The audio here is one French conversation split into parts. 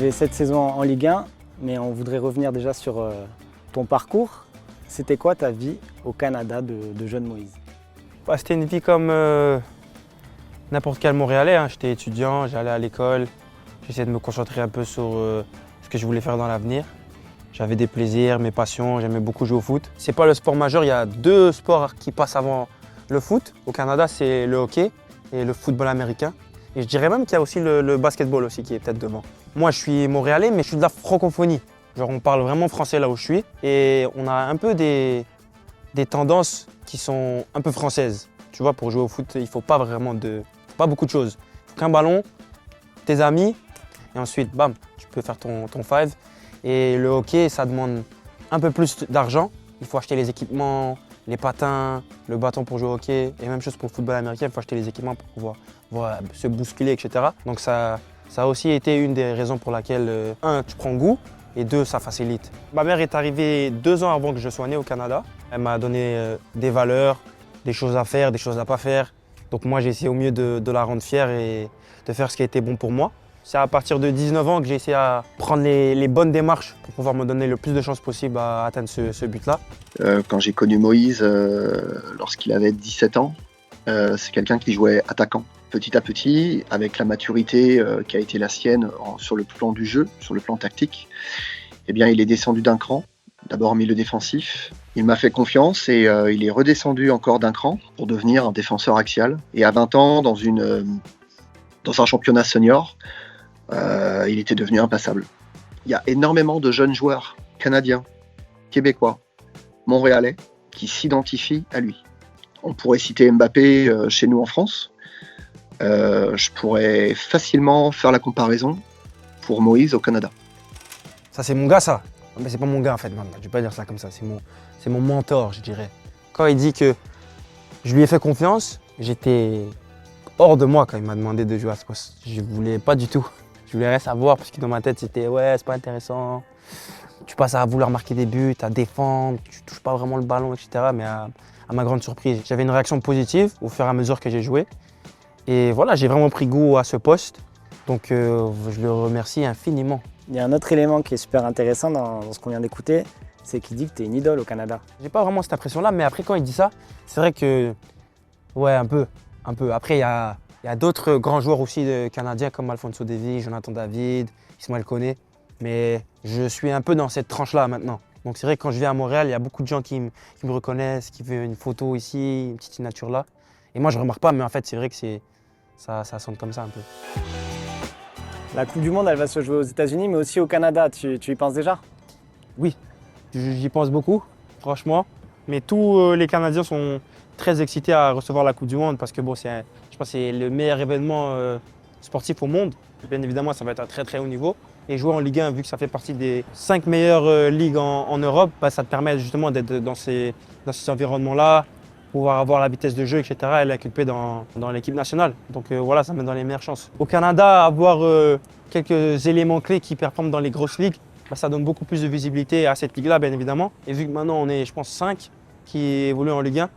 fait 7 saisons en Ligue 1, mais on voudrait revenir déjà sur ton parcours. C'était quoi ta vie au Canada de jeune Moïse? C'était une vie comme n'importe quel Montréalais. J'étais étudiant, j'allais à l'école, j'essayais de me concentrer un peu sur ce que je voulais faire dans l'avenir. J'avais des plaisirs, mes passions, j'aimais beaucoup jouer au foot. C'est pas le sport majeur, il y a 2 sports qui passent avant le foot. Au Canada, c'est le hockey et le football américain. Et je dirais même qu'il y a aussi le basketball aussi qui est peut-être devant. Moi, je suis montréalais, mais je suis de la francophonie. Genre, on parle vraiment français là où je suis. Et on a un peu des tendances qui sont un peu françaises. Tu vois, pour jouer au foot, il faut pas beaucoup de choses. Il faut qu'un ballon, tes amis, et ensuite, bam, tu peux faire ton 5. Et le hockey, ça demande un peu plus d'argent. Il faut acheter les équipements, les patins, le bâton pour jouer au hockey. Et même chose pour le football américain, il faut acheter les équipements pour pouvoir se bousculer, etc. Donc ça a aussi été une des raisons pour laquelle, 1, tu prends goût, et 2, ça facilite. Ma mère est arrivée 2 ans avant que je sois né au Canada. Elle m'a donné des valeurs, des choses à faire, des choses à pas faire. Donc moi, j'ai essayé au mieux de la rendre fière et de faire ce qui a été bon pour moi. C'est à partir de 19 ans que j'ai essayé à prendre les bonnes démarches pour pouvoir me donner le plus de chances possible à atteindre ce but-là. Quand j'ai connu Moïse, lorsqu'il avait 17 ans, c'est quelqu'un qui jouait attaquant. Petit à petit, avec la maturité qui a été la sienne sur le plan du jeu, sur le plan tactique, eh bien, il est descendu d'un cran, d'abord en milieu défensif. Il m'a fait confiance et il est redescendu encore d'un cran pour devenir un défenseur axial. Et à 20 ans, dans un championnat senior, il était devenu impassable. Il y a énormément de jeunes joueurs canadiens, québécois, montréalais qui s'identifient à lui. On pourrait citer Mbappé chez nous en France. Je pourrais facilement faire la comparaison pour Moïse au Canada. Ça, c'est mon gars, ça. Mais c'est pas mon gars, en fait. Non, je vais pas dire ça comme ça. C'est mon mentor, je dirais. Quand il dit que je lui ai fait confiance, j'étais hors de moi quand il m'a demandé de jouer à ce poste. Je voulais pas du tout. Je voulais rien savoir parce que dans ma tête, c'était ouais, c'est pas intéressant. Tu passes à vouloir marquer des buts, à défendre, tu touches pas vraiment le ballon, etc. Mais à ma grande surprise, j'avais une réaction positive au fur et à mesure que j'ai joué. Et voilà, j'ai vraiment pris goût à ce poste. Donc je le remercie infiniment. Il y a un autre élément qui est super intéressant dans ce qu'on vient d'écouter, c'est qu'il dit que tu es une idole au Canada. J'ai pas vraiment cette impression-là, mais après quand il dit ça, c'est vrai que ouais, un peu. Après, il y a d'autres grands joueurs aussi canadiens comme Alphonso Davies, Jonathan David, Ismaël Koné. Mais je suis un peu dans cette tranche-là maintenant. Donc c'est vrai que quand je viens à Montréal, il y a beaucoup de gens qui me reconnaissent, qui veulent une photo ici, une petite signature là. Et moi, je ne remarque pas, mais en fait, c'est vrai que ça sonne comme ça un peu. La Coupe du Monde, elle va se jouer aux États-Unis, mais aussi au Canada. Tu y penses déjà? Oui, j'y pense beaucoup, franchement. Mais tous les Canadiens sont très excités à recevoir la Coupe du Monde parce que bon, je pense que c'est le meilleur événement sportif au monde. Bien évidemment, ça va être à très très haut niveau. Et jouer en Ligue 1, vu que ça fait partie des 5 meilleures ligues en Europe, ça te permet justement d'être dans ces environnements-là, pouvoir avoir la vitesse de jeu, etc. et l'inculper dans l'équipe nationale. Donc voilà, ça met dans les meilleures chances. Au Canada, avoir quelques éléments clés qui performent dans les grosses ligues, ça donne beaucoup plus de visibilité à cette ligue-là, bien évidemment. Et vu que maintenant on est, je pense, 5 qui évoluent en Ligue 1,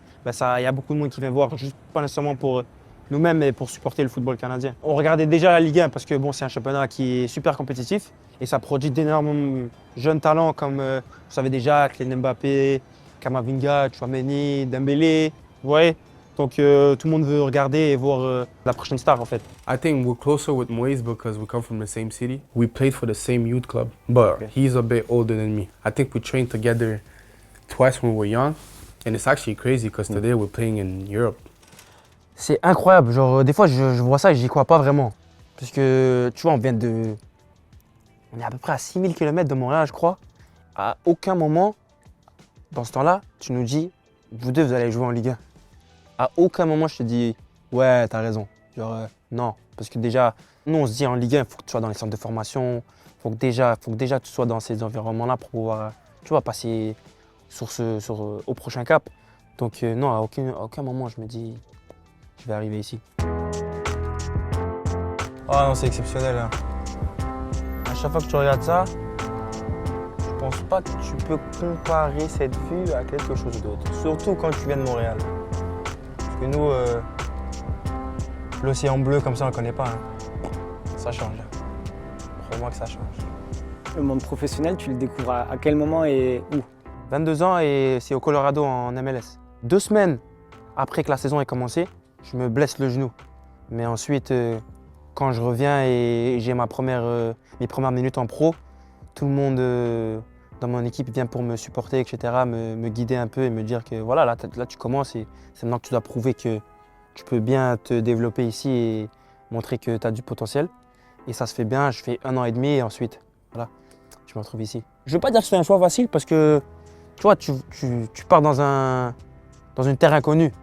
il y a beaucoup de monde qui vient voir, juste pas nécessairement pour nous-mêmes, mais pour supporter le football canadien. On regardait déjà la Ligue 1 parce que bon, c'est un championnat qui est super compétitif et ça produit d'énormes jeunes talents comme, vous savez déjà, Kylian Mbappé, Kamavinga, Tchouaméni, Dembélé, vous voyez. Donc tout le monde veut regarder et voir la prochaine star en fait. I think we're closer with Moise because we come from the same city. We played for the same youth club, but he's a bit older than me. I think we trained together twice when we were young, and it's actually crazy because today we're playing in Europe. C'est incroyable, genre des fois je vois ça et j'y crois pas vraiment. Parce que tu vois, on est à peu près à 6000 km de Montréal, je crois. À aucun moment, dans ce temps-là, tu nous dis, vous deux, vous allez jouer en Ligue 1. À aucun moment, je te dis, ouais, t'as raison. Genre, non. Parce que déjà, nous, on se dit en Ligue 1, il faut que tu sois dans les centres de formation. Il faut que déjà tu sois dans ces environnements-là pour pouvoir, tu vois, passer au prochain cap. Donc, non, à aucun moment, je me dis, je vais arriver ici. Oh non, c'est exceptionnel. Hein. À chaque fois que tu regardes ça, je pense pas que tu peux comparer cette vue à quelque chose d'autre. Surtout quand tu viens de Montréal. Parce que nous, l'océan bleu comme ça, on ne le connaît pas. Hein. Ça change. moi que ça change. Le monde professionnel, tu le découvres à quel moment et où? 22 ans et c'est au Colorado en MLS. 2 semaines après que la saison ait commencé, je me blesse le genou. Mais ensuite, quand je reviens et j'ai mes premières minutes en pro, tout le monde dans mon équipe vient pour me supporter, etc., me guider un peu et me dire que voilà, là tu commences et c'est maintenant que tu dois prouver que tu peux bien te développer ici et montrer que tu as du potentiel. Et ça se fait bien, je fais 1 an et demi et ensuite, voilà, je me retrouve ici. Je ne veux pas dire que c'est un choix facile parce que tu vois, tu pars dans une terre inconnue.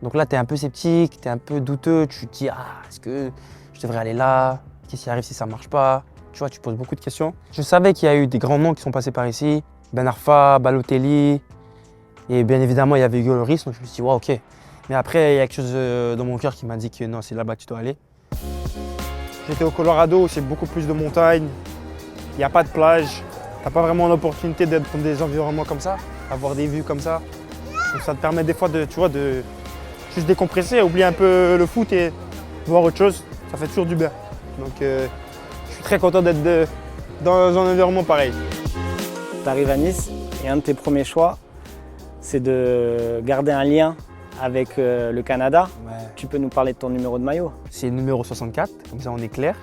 Donc là, tu es un peu sceptique, tu es un peu douteux, tu te dis est-ce que je devrais aller là? Qu'est-ce qui arrive si ça ne marche pas? Tu vois, tu poses beaucoup de questions. Je savais qu'il y a eu des grands noms qui sont passés par ici, Ben Arfa, Balotelli, et bien évidemment, il y avait Hugo Lloris, donc je me suis dit, ouais, ok. Mais après, il y a quelque chose dans mon cœur qui m'a dit que non, c'est là-bas que tu dois aller. J'étais au Colorado, c'est beaucoup plus de montagnes, il n'y a pas de plage, tu n'as pas vraiment l'opportunité d'être dans des environnements comme ça, avoir des vues comme ça. Donc ça te permet des fois de juste décompresser, oublier un peu le foot et voir autre chose, ça fait toujours du bien. Donc je suis très content d'être dans un environnement pareil. Tu arrives à Nice et un de tes premiers choix, c'est de garder un lien avec le Canada. Ouais. Tu peux nous parler de ton numéro de maillot? C'est le numéro 64, comme ça on est clair.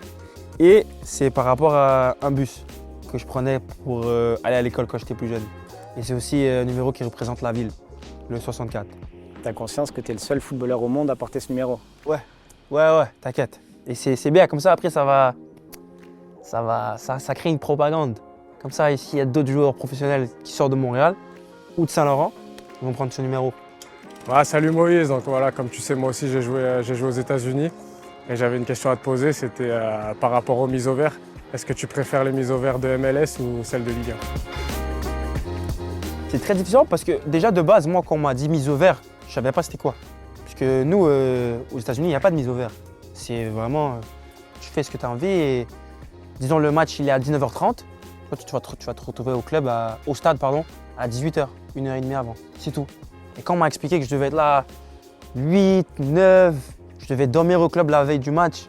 Et c'est par rapport à un bus que je prenais pour aller à l'école quand j'étais plus jeune. Et c'est aussi un numéro qui représente la ville, le 64. Tu as conscience que tu es le seul footballeur au monde à porter ce numéro? Ouais, t'inquiète. Et c'est bien, comme ça après ça crée une propagande. Comme ça, ici, il y a d'autres joueurs professionnels qui sortent de Montréal ou de Saint-Laurent, ils vont prendre ce numéro. Salut Moïse, donc voilà, comme tu sais, moi aussi j'ai joué aux États-Unis et j'avais une question à te poser, c'était par rapport aux mises au vert. Est-ce que tu préfères les mises au vert de MLS ou celles de Ligue 1? C'est très différent parce que déjà de base, moi quand on m'a dit mise au vert, je ne savais pas c'était quoi. Parce que nous, aux États-Unis, il n'y a pas de mise au vert. C'est vraiment, tu fais ce que tu as envie et disons le match il est à 19h30, toi tu vas te retrouver au stade à 18h, 1h30 avant, c'est tout. Et quand on m'a expliqué que je devais être là 8, 9, je devais dormir au club la veille du match,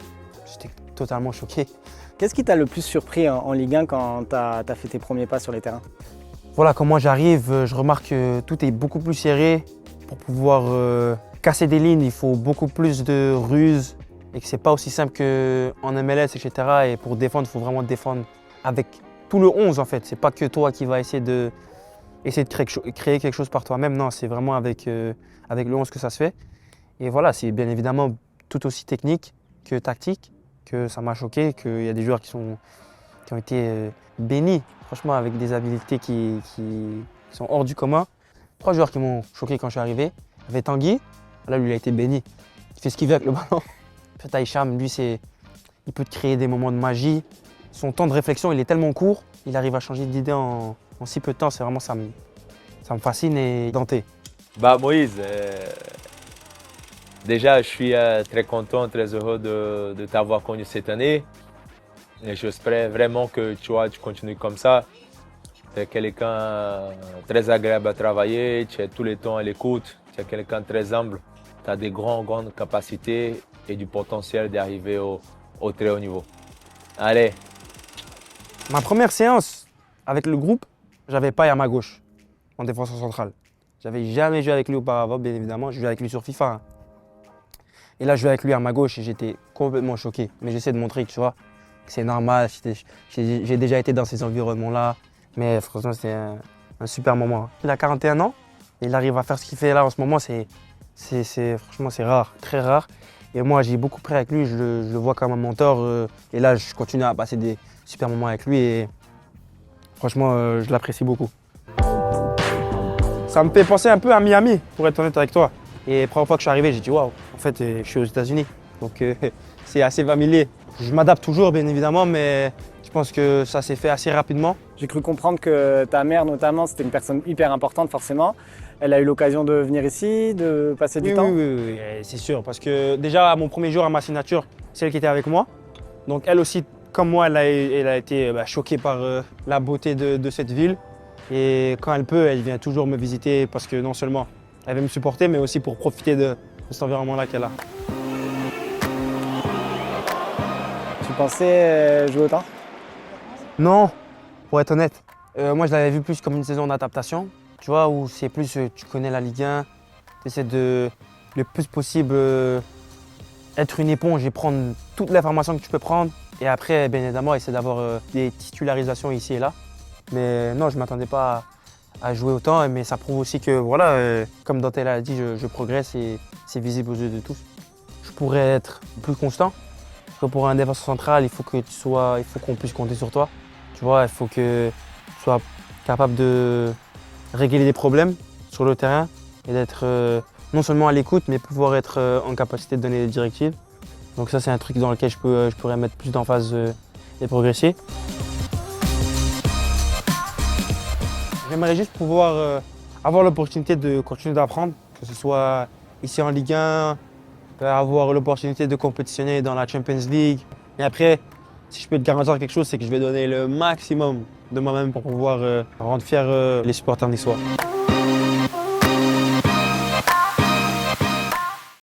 j'étais totalement choqué. Qu'est-ce qui t'a le plus surpris en Ligue 1 quand tu as fait tes premiers pas sur les terrains? Voilà, quand moi j'arrive, je remarque que tout est beaucoup plus serré. Pour pouvoir casser des lignes, il faut beaucoup plus de ruse et que c'est pas aussi simple qu'en MLS, etc. Et pour défendre, il faut vraiment défendre avec tout le 11 en fait. C'est pas que toi qui vas essayer de créer quelque chose par toi-même. Non, c'est vraiment avec le 11 que ça se fait. Et voilà, c'est bien évidemment tout aussi technique que tactique, que ça m'a choqué, qu'il y a des joueurs qui ont été bénis, franchement, avec des habiletés qui sont hors du commun. 3 joueurs qui m'ont choqué quand je suis arrivé. Il y avait Tanguy, là lui il a été béni. Il fait ce qu'il veut avec le ballon. Puis Hicham, lui il peut te créer des moments de magie. Son temps de réflexion il est tellement court, il arrive à changer d'idée en si peu de temps. C'est vraiment ça me fascine et Dante. Moïse, déjà je suis très content, très heureux de t'avoir connu cette année. Et j'espère vraiment que tu continues comme ça. Tu es quelqu'un très agréable à travailler, tu es tout le temps à l'écoute, tu es quelqu'un très humble, tu as des grandes capacités et du potentiel d'arriver au très haut niveau. Allez. Ma première séance avec le groupe, j'avais Paille à ma gauche, en défenseur central. J'avais jamais joué avec lui auparavant, bien évidemment, je jouais avec lui sur FIFA. Hein. Et là, je jouais avec lui à ma gauche et j'étais complètement choqué. Mais j'essaie de montrer que c'est normal, j'ai déjà été dans ces environnements-là. Mais franchement, c'est un super moment. Il a 41 ans et il arrive à faire ce qu'il fait là en ce moment. Franchement, c'est rare, très rare. Et moi, j'ai beaucoup pris avec lui, je le vois comme un mentor. Et là, je continue à passer des super moments avec lui et franchement, je l'apprécie beaucoup. Ça me fait penser un peu à Miami, pour être honnête avec toi. Et la première fois que je suis arrivé, j'ai dit waouh, en fait, je suis aux États-Unis. Donc, c'est assez familier. Je m'adapte toujours, bien évidemment, mais je pense que ça s'est fait assez rapidement. J'ai cru comprendre que ta mère, notamment, c'était une personne hyper importante, forcément. Elle a eu l'occasion de venir ici, de passer du temps? Oui, c'est sûr. Parce que déjà, à mon premier jour à ma signature, c'est elle qui était avec moi. Donc, elle aussi, comme moi, elle a été choquée par la beauté de cette ville. Et quand elle peut, elle vient toujours me visiter parce que non seulement elle veut me supporter, mais aussi pour profiter de cet environnement-là qu'elle a. Tu pensais jouer autant? Non, pour être honnête. Moi, je l'avais vu plus comme une saison d'adaptation, tu vois, où c'est plus, tu connais la Ligue 1, tu essaies de, le plus possible, être une éponge et prendre toute l'information que tu peux prendre. Et après, bien évidemment, essayer d'avoir des titularisations ici et là. Mais non, je ne m'attendais pas à jouer autant, mais ça prouve aussi que, voilà, comme Dante l'a dit, je progresse et c'est visible aux yeux de tous. Je pourrais être plus constant, parce que pour un défenseur central, il faut qu'on puisse compter sur toi. Tu vois, il faut que tu sois capable de régler des problèmes sur le terrain et d'être non seulement à l'écoute, mais pouvoir être en capacité de donner des directives. Donc ça, c'est un truc dans lequel je pourrais mettre plus d'emphase et progresser. J'aimerais juste pouvoir avoir l'opportunité de continuer d'apprendre, que ce soit ici en Ligue 1, avoir l'opportunité de compétitionner dans la Champions League. Et après, si je peux te garantir quelque chose, c'est que je vais donner le maximum de moi-même pour pouvoir rendre fier les supporters niçois.